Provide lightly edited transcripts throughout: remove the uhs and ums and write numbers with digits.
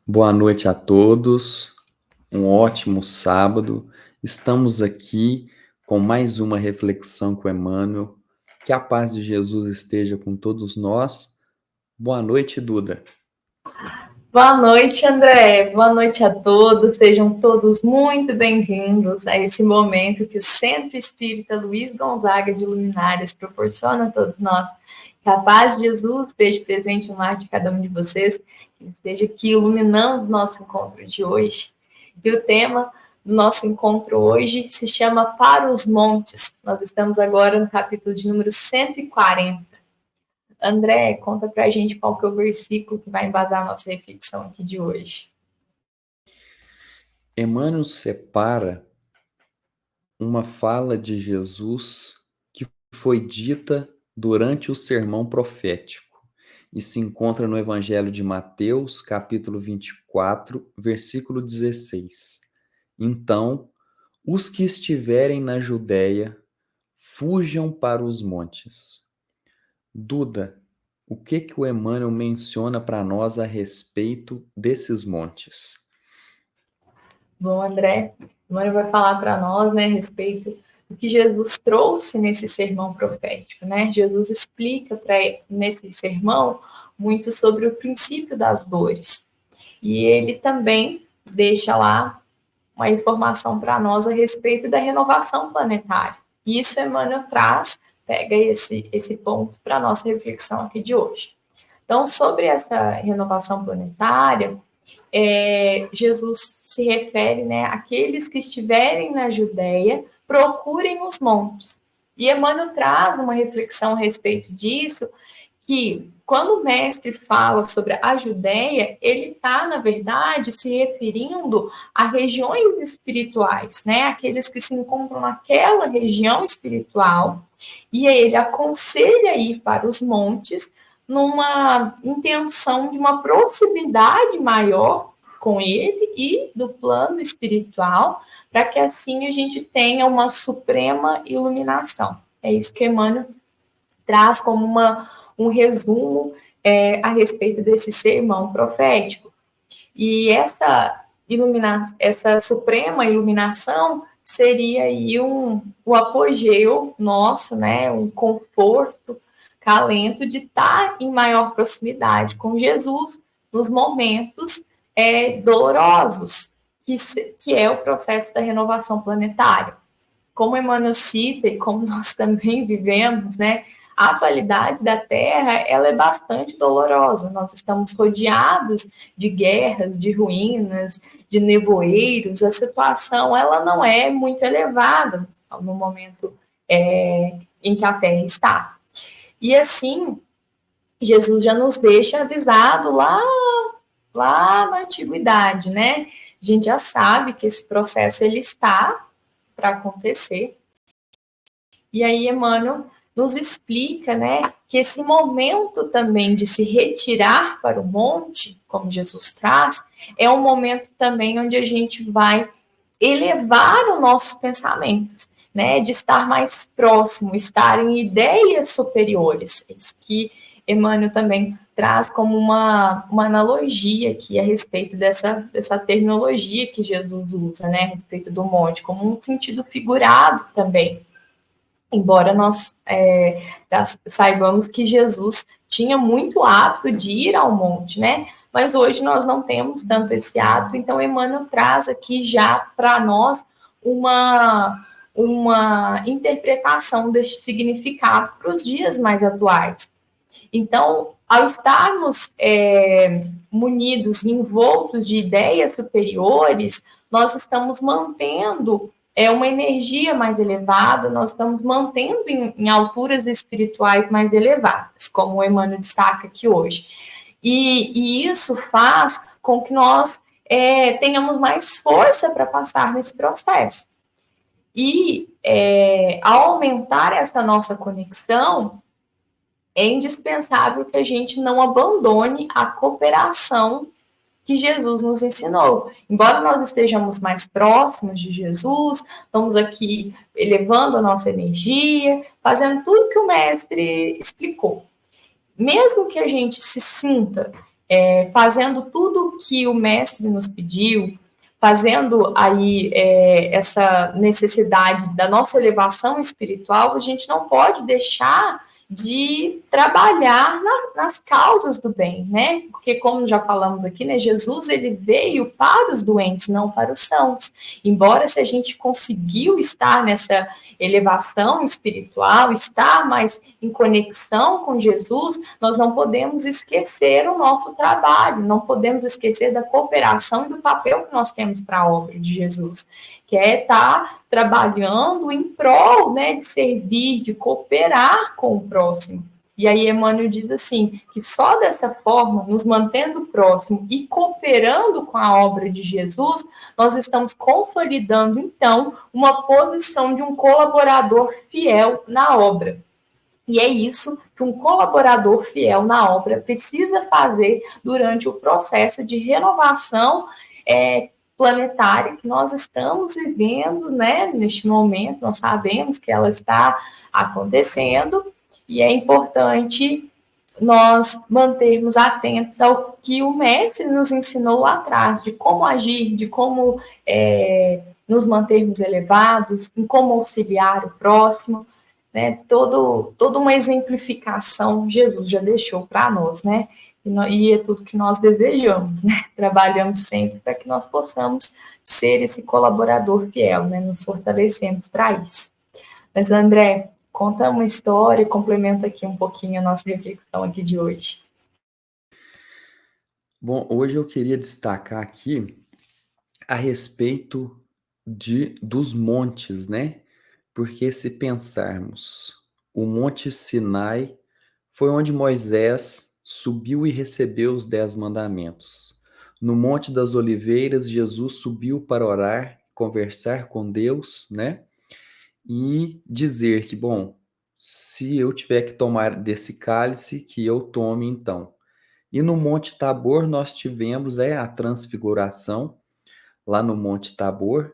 Boa noite a todos, um ótimo sábado. Estamos aqui com mais uma reflexão com Emmanuel. Que a paz de Jesus esteja com todos nós. Boa noite, Duda. Boa noite, André. Boa noite a todos. Sejam todos muito bem-vindos a esse momento que o Centro Espírita Luiz Gonzaga de Luminárias proporciona a todos nós. Que a paz de Jesus esteja presente no lar de cada um de vocês, que esteja aqui iluminando o nosso encontro de hoje. E o tema do nosso encontro hoje se chama Para os Montes. Nós estamos agora no capítulo de número 140. André, conta pra gente qual que é o versículo que vai embasar a nossa reflexão aqui de hoje. Emmanuel separa uma fala de Jesus que foi dita durante o sermão profético e se encontra no Evangelho de Mateus, capítulo 24, versículo 16. Então, os que estiverem na Judéia, fujam para os montes. Duda, o que o Emmanuel menciona para nós a respeito desses montes? Bom, André, o Emmanuel vai falar para nós, né, a respeito do que Jesus trouxe nesse sermão profético, né? Jesus explica nesse sermão muito sobre o princípio das dores. E ele também deixa lá uma informação para nós a respeito da renovação planetária. E isso Emmanuel pega esse ponto para a nossa reflexão aqui de hoje. Então, sobre essa renovação planetária, Jesus se refere, né, àqueles que estiverem na Judéia, procurem os montes. E Emmanuel traz uma reflexão a respeito disso, que quando o mestre fala sobre a Judéia, ele está, na verdade, se referindo a regiões espirituais, né? Aqueles que se encontram naquela região espiritual, e ele aconselha ir para os montes numa intenção de uma proximidade maior com ele e do plano espiritual, para que assim a gente tenha uma suprema iluminação. É isso que Emmanuel traz como um resumo a respeito desse sermão profético. E essa suprema iluminação seria aí o apogeu nosso, né, um conforto, calento de estar em maior proximidade com Jesus nos momentos dolorosos, que é o processo da renovação planetária. Como Emmanuel cita e como nós também vivemos, né, a atualidade da Terra ela é bastante dolorosa. Nós estamos rodeados de guerras, de ruínas, de nevoeiros. A situação ela não é muito elevada no momento em que a Terra está. E assim, Jesus já nos deixa avisado lá na antiguidade, né? A gente já sabe que esse processo ele está para acontecer. E aí Emmanuel nos explica, né, que esse momento também de se retirar para o monte, como Jesus traz, é um momento também onde a gente vai elevar os nossos pensamentos, né, de estar mais próximo, estar em ideias superiores. Isso que Emmanuel também traz como uma analogia aqui a respeito dessa terminologia que Jesus usa, né, a respeito do monte, como um sentido figurado também. Embora nós saibamos que Jesus tinha muito hábito de ir ao monte, né? Mas hoje nós não temos tanto esse hábito, então Emmanuel traz aqui já para nós uma interpretação deste significado para os dias mais atuais. Então, ao estarmos munidos, envoltos de ideias superiores, nós estamos mantendo uma energia mais elevada, nós estamos mantendo em alturas espirituais mais elevadas, como o Emmanuel destaca aqui hoje. E isso faz com que nós tenhamos mais força para passar nesse processo. E ao aumentar essa nossa conexão, é indispensável que a gente não abandone a cooperação que Jesus nos ensinou. Embora nós estejamos mais próximos de Jesus, estamos aqui elevando a nossa energia, fazendo tudo que o mestre explicou. Mesmo que a gente se sinta fazendo tudo o que o mestre nos pediu, fazendo aí essa necessidade da nossa elevação espiritual, a gente não pode deixar de trabalhar nas causas do bem, né? Porque como já falamos aqui, né, Jesus ele veio para os doentes, não para os sãos. Embora se a gente conseguiu estar nessa elevação espiritual, estar mais em conexão com Jesus, nós não podemos esquecer o nosso trabalho, não podemos esquecer da cooperação e do papel que nós temos para a obra de Jesus, que é estar trabalhando em prol, né, de servir, de cooperar com o próximo. E aí Emmanuel diz assim, que só dessa forma, nos mantendo próximo e cooperando com a obra de Jesus, nós estamos consolidando, então, uma posição de um colaborador fiel na obra. E é isso que um colaborador fiel na obra precisa fazer durante o processo de renovação planetária que nós estamos vivendo, né, neste momento. Nós sabemos que ela está acontecendo e é importante nós mantermos atentos ao que o mestre nos ensinou lá atrás, de como agir, de como nos mantermos elevados, em como auxiliar o próximo, né? Toda uma exemplificação Jesus já deixou para nós, né? E é tudo que nós desejamos, né? Trabalhamos sempre para que nós possamos ser esse colaborador fiel, né? Nos fortalecemos para isso. Mas, André, conta uma história e complementa aqui um pouquinho a nossa reflexão aqui de hoje. Bom, hoje eu queria destacar aqui a respeito dos montes, né? Porque se pensarmos, o Monte Sinai foi onde Moisés subiu e recebeu os 10 mandamentos. No Monte das Oliveiras, Jesus subiu para orar, conversar com Deus, né? E dizer que, bom, se eu tiver que tomar desse cálice, que eu tome então. E no Monte Tabor nós tivemos a transfiguração, lá no Monte Tabor.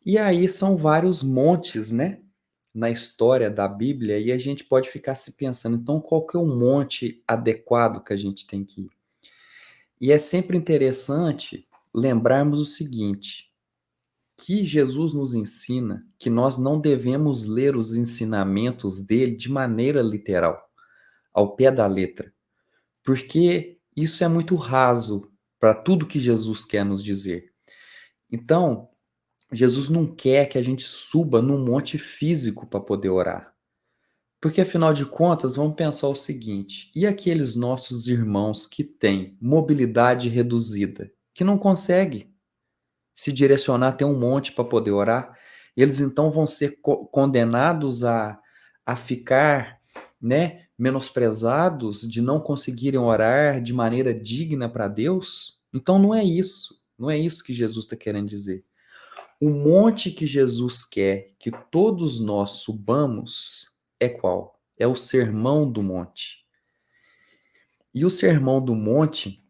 E aí são vários montes, né? Na história da Bíblia, e a gente pode ficar se pensando, então qual que é o monte adequado que a gente tem que ir? E é sempre interessante lembrarmos o seguinte, que Jesus nos ensina que nós não devemos ler os ensinamentos dele de maneira literal, ao pé da letra, porque isso é muito raso para tudo que Jesus quer nos dizer. Então, Jesus não quer que a gente suba num monte físico para poder orar. Porque, afinal de contas, vamos pensar o seguinte: e aqueles nossos irmãos que têm mobilidade reduzida, que não conseguem se direcionar até um monte para poder orar, eles então vão ser condenados a ficar, né, menosprezados, de não conseguirem orar de maneira digna para Deus? Então não é isso. Não é isso que Jesus está querendo dizer. O monte que Jesus quer que todos nós subamos é qual? É o Sermão do Monte. E o Sermão do Monte,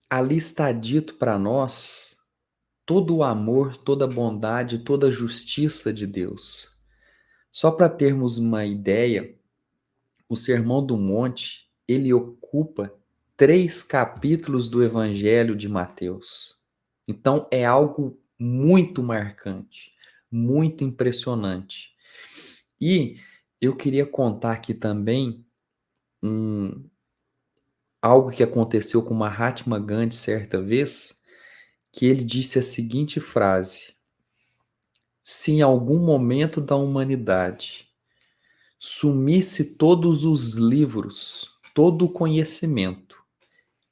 ali está dito para nós todo o amor, toda a bondade, toda a justiça de Deus. Só para termos uma ideia, o Sermão do Monte, ele ocupa 3 capítulos do Evangelho de Mateus. Então é algo muito marcante, muito impressionante. E eu queria contar aqui também algo que aconteceu com Mahatma Gandhi certa vez, que ele disse a seguinte frase: se em algum momento da humanidade sumisse todos os livros, todo o conhecimento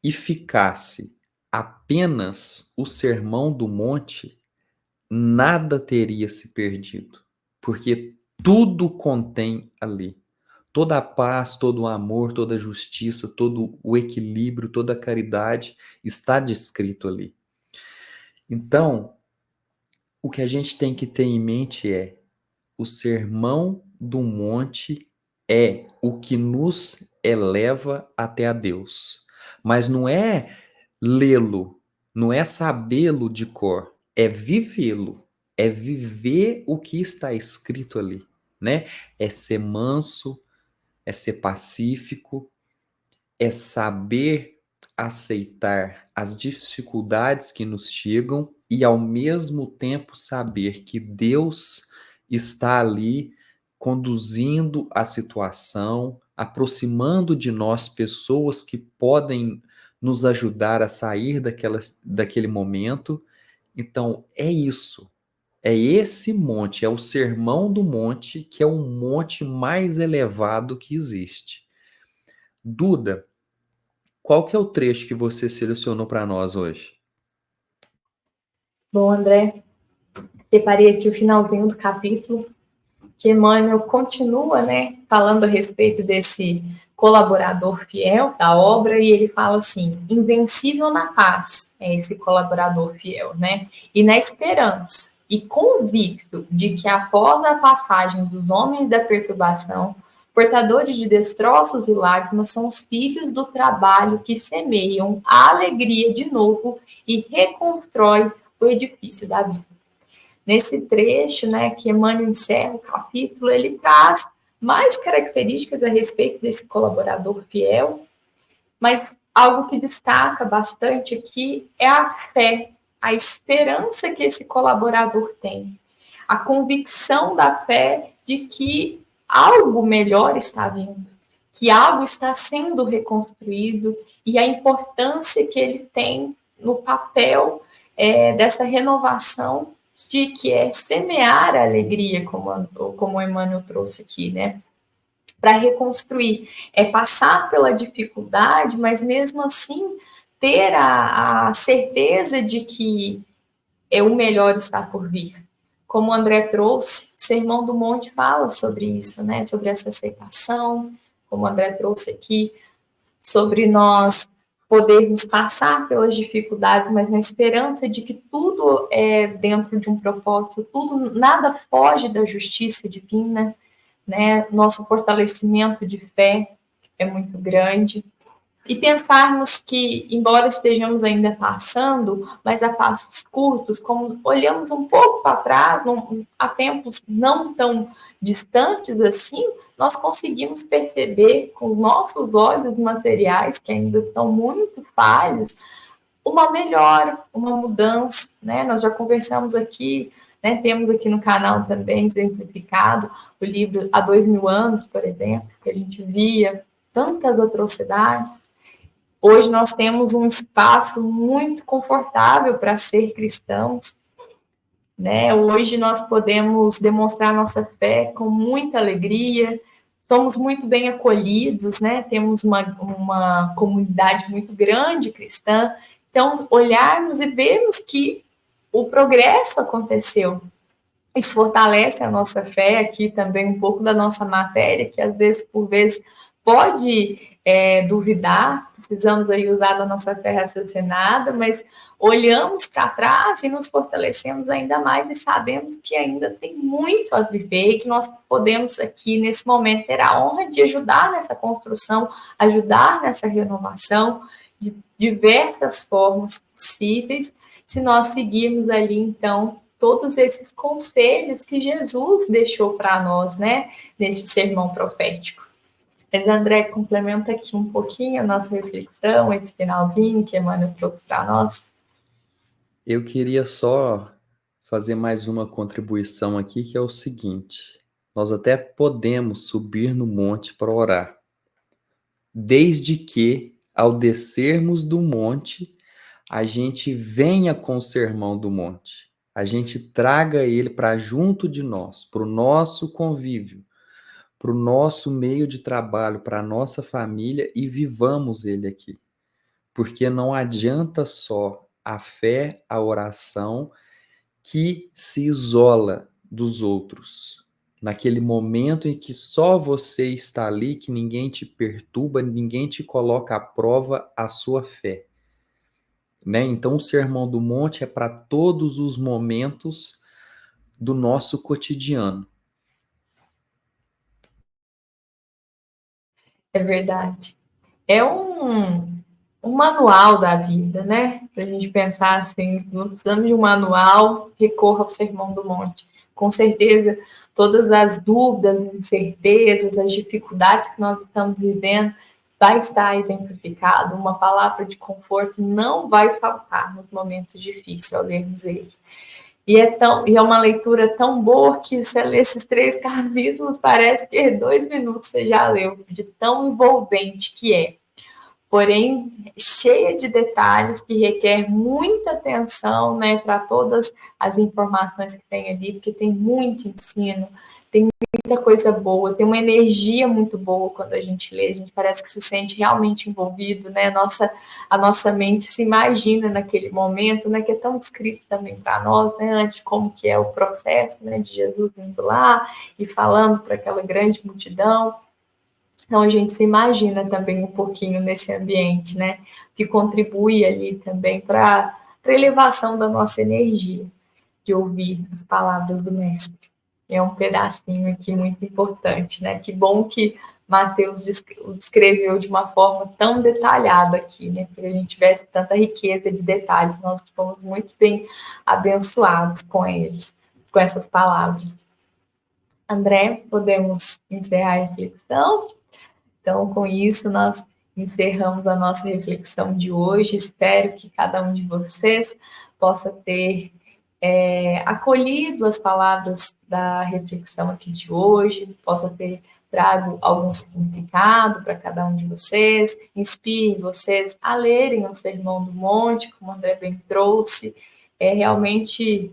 e ficasse apenas o Sermão do Monte, nada teria se perdido, porque tudo contém ali. Toda a paz, todo o amor, toda a justiça, todo o equilíbrio, toda a caridade está descrito ali. Então, o que a gente tem que ter em mente é: o Sermão do Monte é o que nos eleva até a Deus. Mas não é lê-lo, não é sabê-lo de cor, é vivê-lo, é viver o que está escrito ali, né? É ser manso, é ser pacífico, é saber aceitar as dificuldades que nos chegam e, ao mesmo tempo, saber que Deus está ali conduzindo a situação, aproximando de nós pessoas que podem nos ajudar a sair daquele momento. Então, é isso. É esse monte, é o Sermão do Monte, que é o monte mais elevado que existe. Duda, qual que é o trecho que você selecionou para nós hoje? Bom, André, separei aqui o finalzinho do capítulo, que Emmanuel continua, né, falando a respeito desse colaborador fiel da obra, e ele fala assim: invencível na paz é esse colaborador fiel, né, e na esperança, e convicto de que após a passagem dos homens da perturbação, portadores de destroços e lágrimas são os filhos do trabalho que semeiam a alegria de novo e reconstrói o edifício da vida. Nesse trecho, né, que Emmanuel encerra o capítulo, ele traz mais características a respeito desse colaborador fiel, mas algo que destaca bastante aqui é a fé, a esperança que esse colaborador tem, a convicção da fé de que algo melhor está vindo, que algo está sendo reconstruído, e a importância que ele tem no papel dessa renovação, de que é semear a alegria, como o Emmanuel trouxe aqui, né? Para reconstruir, é passar pela dificuldade, mas mesmo assim ter a certeza de que o melhor está por vir. Como o André trouxe, o Sermão do Monte fala sobre isso, né? Sobre essa aceitação, como o André trouxe aqui, sobre nós podermos passar pelas dificuldades, mas na esperança de que tudo é dentro de um propósito, tudo, nada foge da justiça divina, né? Nosso fortalecimento de fé é muito grande. E pensarmos que, embora estejamos ainda passando, mas a passos curtos, como olhamos um pouco para trás, há tempos não tão distantes assim, nós conseguimos perceber com os nossos olhos materiais, que ainda são muito falhos, uma melhora, uma mudança, né? Nós já conversamos aqui, né? Temos aqui no canal também exemplificado o livro Há 2000 anos, por exemplo, que a gente via tantas atrocidades. Hoje nós temos um espaço muito confortável para ser cristãos, né? Hoje nós podemos demonstrar nossa fé com muita alegria, somos muito bem acolhidos, né? Temos uma comunidade muito grande cristã. Então, olharmos e vermos que o progresso aconteceu. Isso fortalece a nossa fé, aqui também um pouco da nossa matéria, que às vezes, por vezes, pode duvidar, precisamos aí usar da nossa fé raciocinada, mas olhamos para trás e nos fortalecemos ainda mais e sabemos que ainda tem muito a viver e que nós podemos aqui, nesse momento, ter a honra de ajudar nessa construção, ajudar nessa renovação de diversas formas possíveis, se nós seguirmos ali, então, todos esses conselhos que Jesus deixou para nós, né, neste sermão profético. Mas, André, complementa aqui um pouquinho a nossa reflexão, esse finalzinho que Emmanuel trouxe para nós. Eu queria só fazer mais uma contribuição aqui, que é o seguinte: nós até podemos subir no monte para orar, desde que, ao descermos do monte, a gente venha com o sermão do monte, a gente traga ele para junto de nós, para o nosso convívio, para o nosso meio de trabalho, para a nossa família, e vivamos ele aqui. Porque não adianta só a fé, a oração, que se isola dos outros. Naquele momento em que só você está ali, que ninguém te perturba, ninguém te coloca à prova a sua fé. Né? Então, o Sermão do Monte é para todos os momentos do nosso cotidiano. É verdade. É um manual da vida, né? Se a gente pensar assim, não precisamos de um manual, recorra ao Sermão do Monte. Com certeza, todas as dúvidas, incertezas, as dificuldades que nós estamos vivendo, vai estar exemplificado, uma palavra de conforto não vai faltar nos momentos difíceis ao lermos ele. E é uma leitura tão boa que você lê esses 3 capítulos, parece que em 2 minutos você já leu, de tão envolvente que é. Porém, cheia de detalhes que requer muita atenção, né, para todas as informações que tem ali, porque tem muito ensino, tem muita coisa boa, tem uma energia muito boa quando a gente lê, a gente parece que se sente realmente envolvido, né? A nossa mente se imagina naquele momento, né? Que é tão descrito também para nós, né? Antes como que é o processo, né? De Jesus indo lá e falando para aquela grande multidão. Então a gente se imagina também um pouquinho nesse ambiente, né? Que contribui ali também para a elevação da nossa energia de ouvir as palavras do mestre. É um pedacinho aqui muito importante, né? Que bom que Mateus descreveu de uma forma tão detalhada aqui, né? Que a gente tivesse tanta riqueza de detalhes, nós fomos muito bem abençoados com eles, com essas palavras. André, podemos encerrar a reflexão? Então, com isso, nós encerramos a nossa reflexão de hoje. Espero que cada um de vocês possa ter acolhido as palavras da reflexão aqui de hoje, possa ter trago algum significado para cada um de vocês, inspire vocês a lerem o Sermão do Monte, como o André bem trouxe, realmente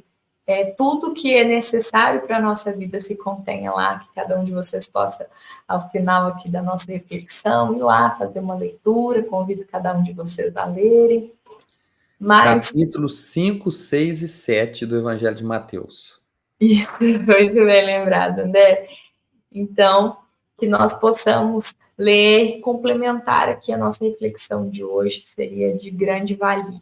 tudo que é necessário para a nossa vida se contenha lá, que cada um de vocês possa, ao final aqui da nossa reflexão, ir lá fazer uma leitura, convido cada um de vocês a lerem. Capítulos 5, 6 e 7 do Evangelho de Mateus. Isso, muito bem lembrado, André. Então, que nós possamos ler, complementar aqui a nossa reflexão de hoje, seria de grande valia.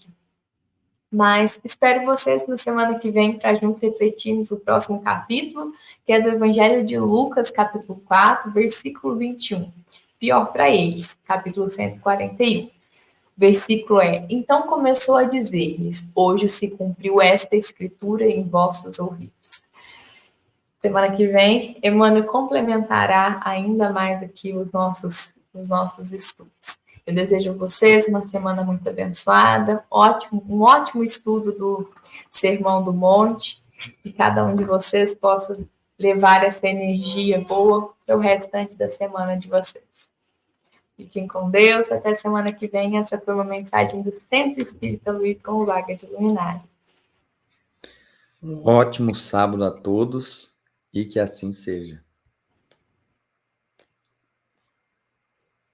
Mas espero vocês na semana que vem para juntos refletirmos o próximo capítulo, que é do Evangelho de Lucas, capítulo 4, versículo 21. Pior para eles, capítulo 141. Versículo é: Então começou a dizer-lhes: Hoje se cumpriu esta escritura em vossos ouvidos. Semana que vem, Emmanuel complementará ainda mais aqui os nossos estudos. Eu desejo a vocês uma semana muito abençoada, um ótimo estudo do Sermão do Monte, que cada um de vocês possa levar essa energia boa para o restante da semana de vocês. Fiquem com Deus, até semana que vem. Essa foi uma mensagem do Centro Espírita Luiz Gonzaga de Luminares. Um ótimo sábado a todos e que assim seja.